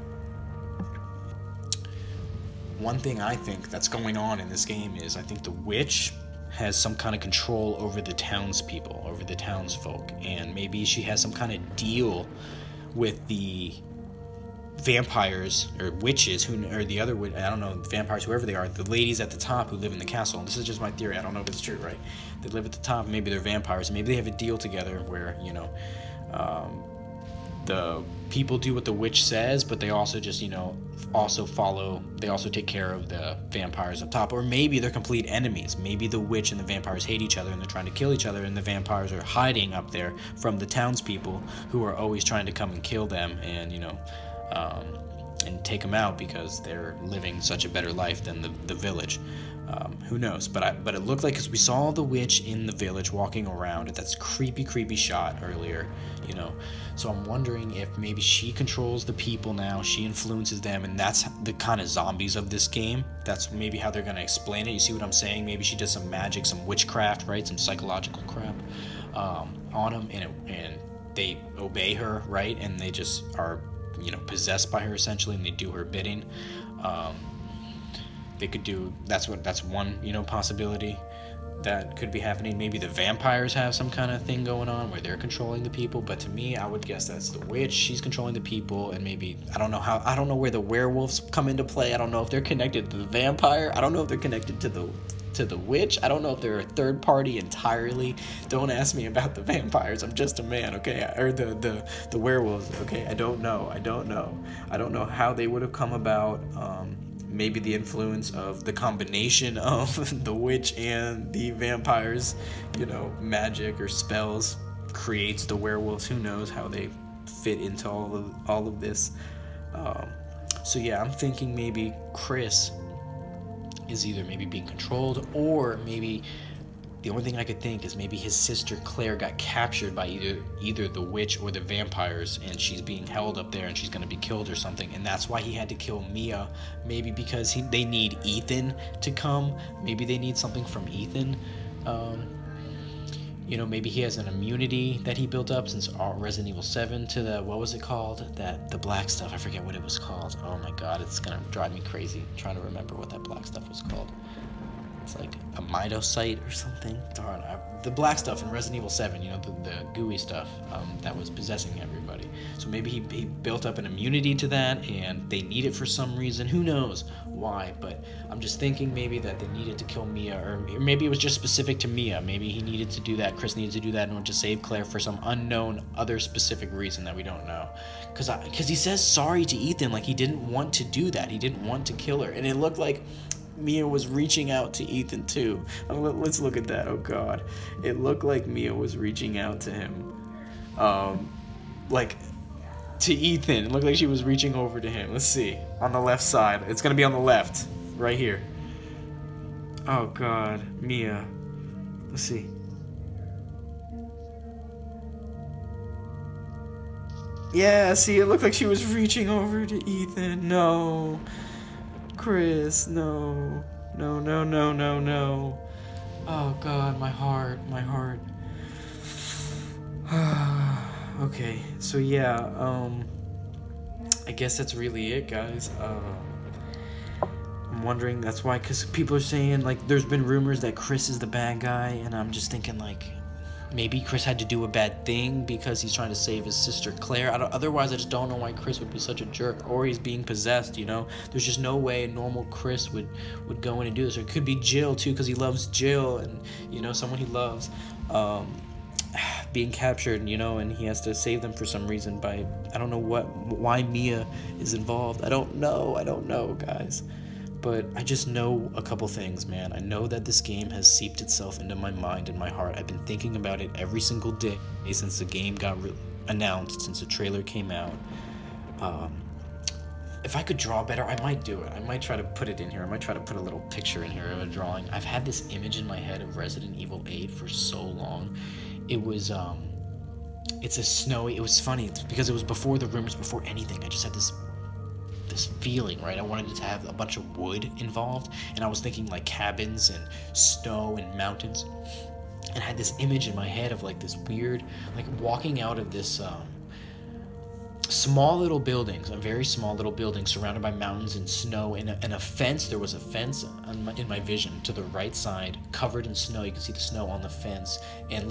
S1: One thing I think that's going on in this game is I think the witch has some kind of control over the townspeople, over the townsfolk, and maybe she has some kind of deal with the vampires or witches or the other, I don't know, vampires, whoever they are, the ladies at the top who live in the castle. And this is just my theory, I don't know if it's true, right? They live at the top, maybe they're vampires, maybe they have a deal together where, you know, the people do what the witch says, but they also just, you know, they also take care of the vampires up top. Or maybe they're complete enemies. Maybe the witch and the vampires hate each other and they're trying to kill each other, and the vampires are hiding up there from the townspeople who are always trying to come and kill them and, you know, and take them out because they're living such a better life than the village. Who knows? But it looked like, because we saw the witch in the village walking around, that's creepy shot earlier, you know. So I'm wondering if maybe she controls the people now, she influences them, and that's the kind of zombies of this game. That's maybe how they're gonna explain it. You see what I'm saying? Maybe she does some magic, some witchcraft, right? Some psychological crap on them, and they obey her, right? And they just are, you know, possessed by her essentially, and they do her bidding. They could do, that's one, you know, possibility. that could be happening. Maybe the vampires have some kind of thing going on where they're controlling the people, but to me, I would guess that's the witch. She's controlling the people, and maybe I don't know where the werewolves come into play. I don't know if they're connected to the vampire. I don't know if they're connected to the witch. I don't know if they're a third party entirely. Don't ask me about the vampires. I'm just a man, okay? Or the werewolves, okay? I don't know. I don't know how they would have come about. Maybe the influence of the combination of the witch and the vampires, magic or spells creates the werewolves. Who knows how they fit into all of this. So yeah, I'm thinking maybe Chris is either maybe being controlled, or maybe the only thing I could think is maybe his sister Claire got captured by either the witch or the vampires, and she's being held up there and she's going to be killed or something, and that's why he had to kill Mia. Maybe because they need Ethan to come. Maybe they need something from Ethan. Maybe he has an immunity that he built up since Resident Evil 7 to the, what was it called? The black stuff. I forget what it was called. Oh my god, it's gonna drive me crazy trying to remember what that black stuff was called. It's like a mitocyte or something. Darn, the black stuff in Resident Evil 7, the gooey stuff that was possessing everybody. So maybe he built up an immunity to that, and they need it for some reason. Who knows why? But I'm just thinking maybe that they needed to kill Mia, or maybe it was just specific to Mia. Maybe he needed to do that. Chris needed to do that in order to save Claire for some unknown other specific reason that we don't know. Because he says sorry to Ethan, like he didn't want to do that. He didn't want to kill her, and it looked like Mia was reaching out to Ethan too. Let's look at that. Oh god, it looked like Mia was reaching out to him, like to Ethan. It looked like she was reaching over to him. Let's see, on the left side. It's gonna be on the left, right here. Oh god, Mia. Let's see. Yeah, see, it looked like she was reaching over to Ethan. No. Chris, no. Oh god, my heart. Okay, so yeah, I guess that's really it, guys. I'm wondering, that's why, because people are saying, like, there's been rumors that Chris is the bad guy, and I'm just thinking, like, maybe Chris had to do a bad thing because he's trying to save his sister Claire. Otherwise, I just don't know why Chris would be such a jerk, or he's being possessed, There's just no way a normal Chris would go in and do this. Or it could be Jill, too, because he loves Jill, and, someone he loves being captured, and he has to save them for some reason by, I don't know why Mia is involved. I don't know, guys. But I just know a couple things, man. I know that this game has seeped itself into my mind and my heart. I've been thinking about it every single day since the game got announced, since the trailer came out. If I could draw better, I might do it. I might try to put it in here. I might try to put a little picture in here of a drawing. I've had this image in my head of Resident Evil 8 for so long. It was, it's a snowy, it was funny because it was before the rumors, before anything. I just had this feeling, right? I wanted it to have a bunch of wood involved, and I was thinking like cabins and snow and mountains, and I had this image in my head of like this weird, like walking out of this small little buildings, a very small little building surrounded by mountains and snow, and a fence. There was a fence in my vision to the right side, covered in snow. You can see the snow on the fence, and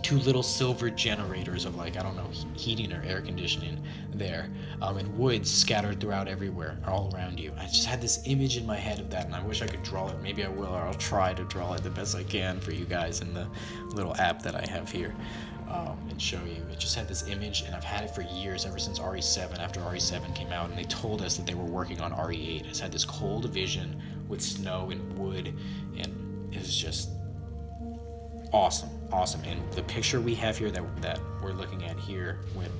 S1: two little silver generators of, like, I don't know, heating or air conditioning there, and woods scattered throughout everywhere, all around you. I just had this image in my head of that, and I wish I could draw it. Maybe I will, or I'll try to draw it the best I can for you guys in the little app that I have here, and show you. It just had this image, and I've had it for years, ever since RE7, after RE7 came out, and they told us that they were working on RE8. It's had this cold vision with snow and wood, and it was just awesome. And the picture we have here that we're looking at here with,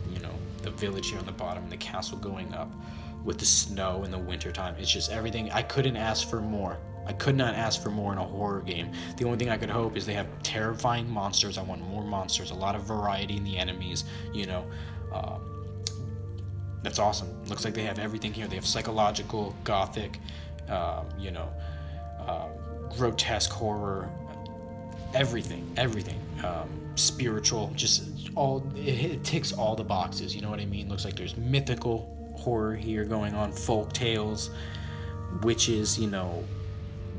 S1: the village here on the bottom and the castle going up with the snow in the winter time, it's just everything. I couldn't ask for more. I could not ask for more in a horror game. The only thing I could hope is they have terrifying monsters. I want more monsters, a lot of variety in the enemies, that's awesome. Looks like they have everything here. They have psychological, gothic, grotesque horror, everything, spiritual, just all, it ticks all the boxes, you know what I mean? Looks like there's mythical horror here going on, folk tales, witches,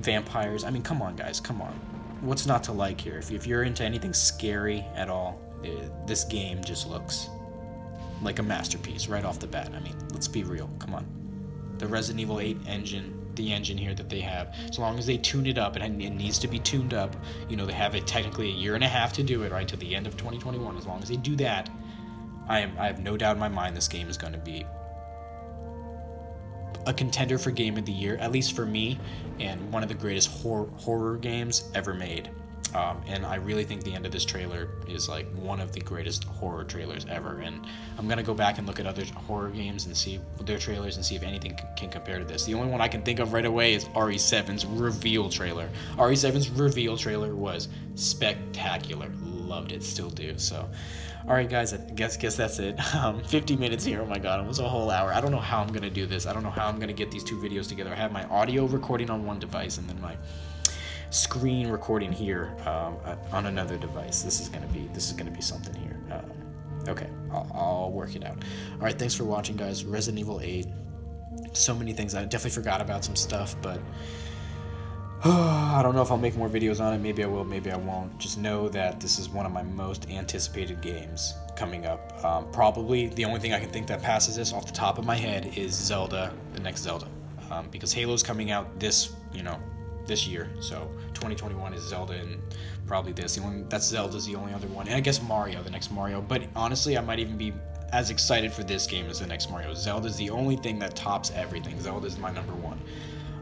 S1: vampires. I mean, come on, guys, come on. what's not to like here? If you're into anything scary at all, this game just looks like a masterpiece right off the bat. I mean, let's be real. Come on. The Resident Evil 8 engine, the engine here that they have, as long as they tune it up, and it needs to be tuned up, you know, they have it technically a year and a half to do it, right, to the end of 2021. As long as they do that, I have no doubt in my mind this game is going to be a contender for Game of the Year, at least for me, and one of the greatest horror games ever made. And I really think the end of this trailer is like one of the greatest horror trailers ever. And I'm gonna go back and look at other horror games and see their trailers and see if anything can compare to this. The only one I can think of right away is RE7's reveal trailer. RE7's reveal trailer was spectacular. Loved it, still do. So, all right, guys, I guess that's it. 50 minutes here. Oh my God, almost a whole hour. I don't know how I'm gonna do this. I don't know how I'm gonna get these two videos together. I have my audio recording on one device and then my screen recording here on another device. This is gonna be something here. Okay, I'll work it out. All right, thanks for watching, guys. Resident Evil 8. So many things. I definitely forgot about some stuff, but I don't know if I'll make more videos on it. Maybe I will, maybe I won't. Just know that this is one of my most anticipated games coming up. Probably the only thing I can think that passes this off the top of my head is Zelda, the next Zelda, because Halo's coming out this year, so 2021 is Zelda, and probably Zelda's the only other one, and I guess Mario, the next Mario. But honestly, I might even be as excited for this game as the next Mario. Zelda's the only thing that tops everything. Zelda's my number one.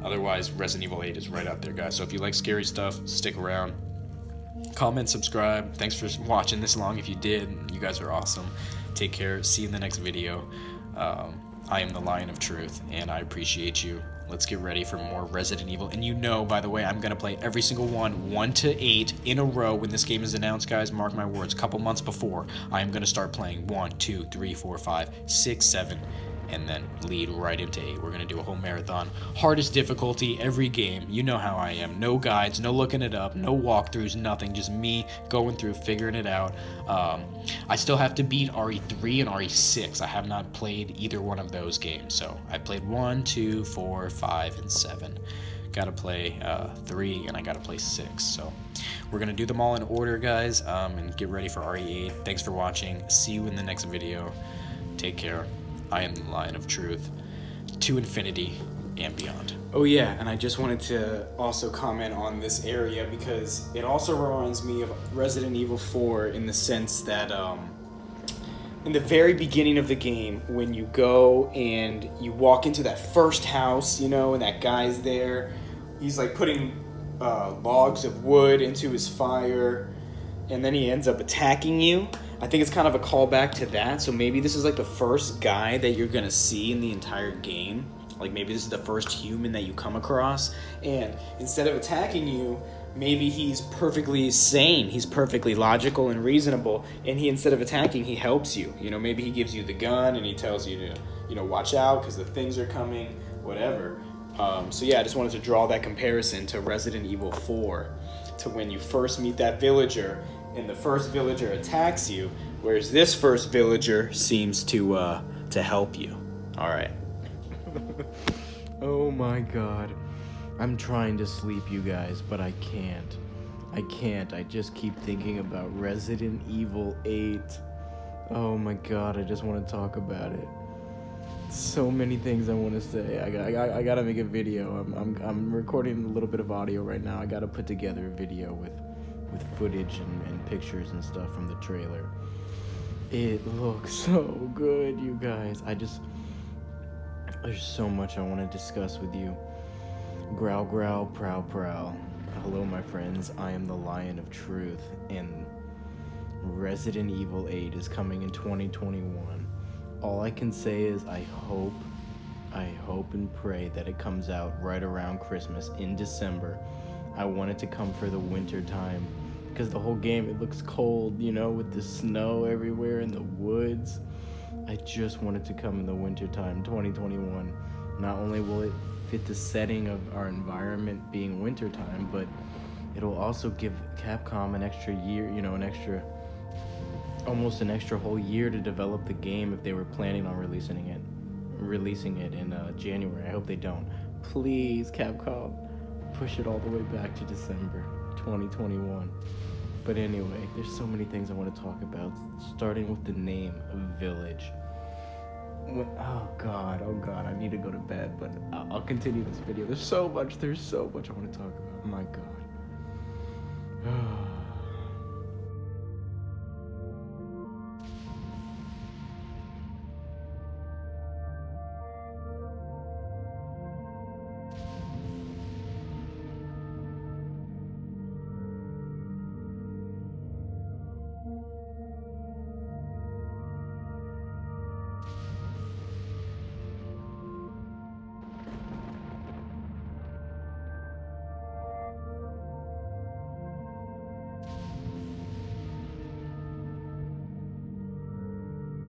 S1: Otherwise, Resident Evil 8 is right out there, guys. So if you like scary stuff, stick around. Comment, subscribe. Thanks for watching this long. If you did, you guys are awesome. Take care. See you in the next video. I am the Lion of Truth, and I appreciate you. Let's get ready for more Resident Evil. And you know, by the way, I'm going to play every single one, 1 to 8, in a row when this game is announced, guys. Mark my words, a couple months before, I am going to start playing 1, 2, 3, 4, 5, 6, 7, and then lead right into 8. We're going to do a whole marathon. Hardest difficulty, every game. You know how I am. No guides, no looking it up, no walkthroughs, nothing. Just me going through, figuring it out. I still have to beat RE3 and RE6. I have not played either one of those games. So I played 1, 2, 4, 5, and 7. Gotta play 3, and I gotta play 6. So we're gonna do them all in order, guys, and get ready for RE8. Thanks for watching. See you in the next video. Take care. I am the Lion of Truth, to infinity and beyond.
S5: Oh yeah, and I just wanted to also comment on this area because it also reminds me of Resident Evil 4 in the sense that in the very beginning of the game, when you go and you walk into that first house, you know, and that guy's there, he's like putting logs of wood into his fire, and then he ends up attacking you. I think it's kind of a callback to that, so maybe this is like the first guy that you're gonna see in the entire game. Like maybe this is the first human that you come across, and instead of attacking you, maybe he's perfectly sane, he's perfectly logical and reasonable, and instead of attacking, he helps you. You know, maybe he gives you the gun and he tells you to, you know, watch out because the things are coming, whatever. So yeah, I just wanted to draw that comparison to Resident Evil 4, to when you first meet that villager, and the first villager attacks you, whereas this first villager seems to help you. All right.
S6: Oh my God. I'm trying to sleep, you guys, but I can't. I just keep thinking about Resident Evil 8. Oh my God, I just want to talk about it. So many things I want to say. I gotta make a video. I'm recording a little bit of audio right now. I gotta put together a video with footage and pictures and stuff from the trailer. It looks so good, you guys. There's so much I want to discuss with you. Growl, growl, prowl, prowl. Hello, my friends. I am the Lion of Truth, and Resident Evil 8 is coming in 2021. All I can say is I hope and pray that it comes out right around Christmas in December. I want it to come for the winter time because the whole game, it looks cold, you know, with the snow everywhere in the woods. I just want it to come in the winter time, 2021. Not only will it fit the setting of our environment being winter time, but it'll also give Capcom an extra year, you know, almost an extra whole year to develop the game if they were planning on releasing it in January. I hope they don't. Please, Capcom, push it all the way back to December. 2021. But anyway, there's so many things I want to talk about, starting with the name of Village. Oh god, I need to go to bed, but I'll continue this video. There's so much I want to talk about. My god.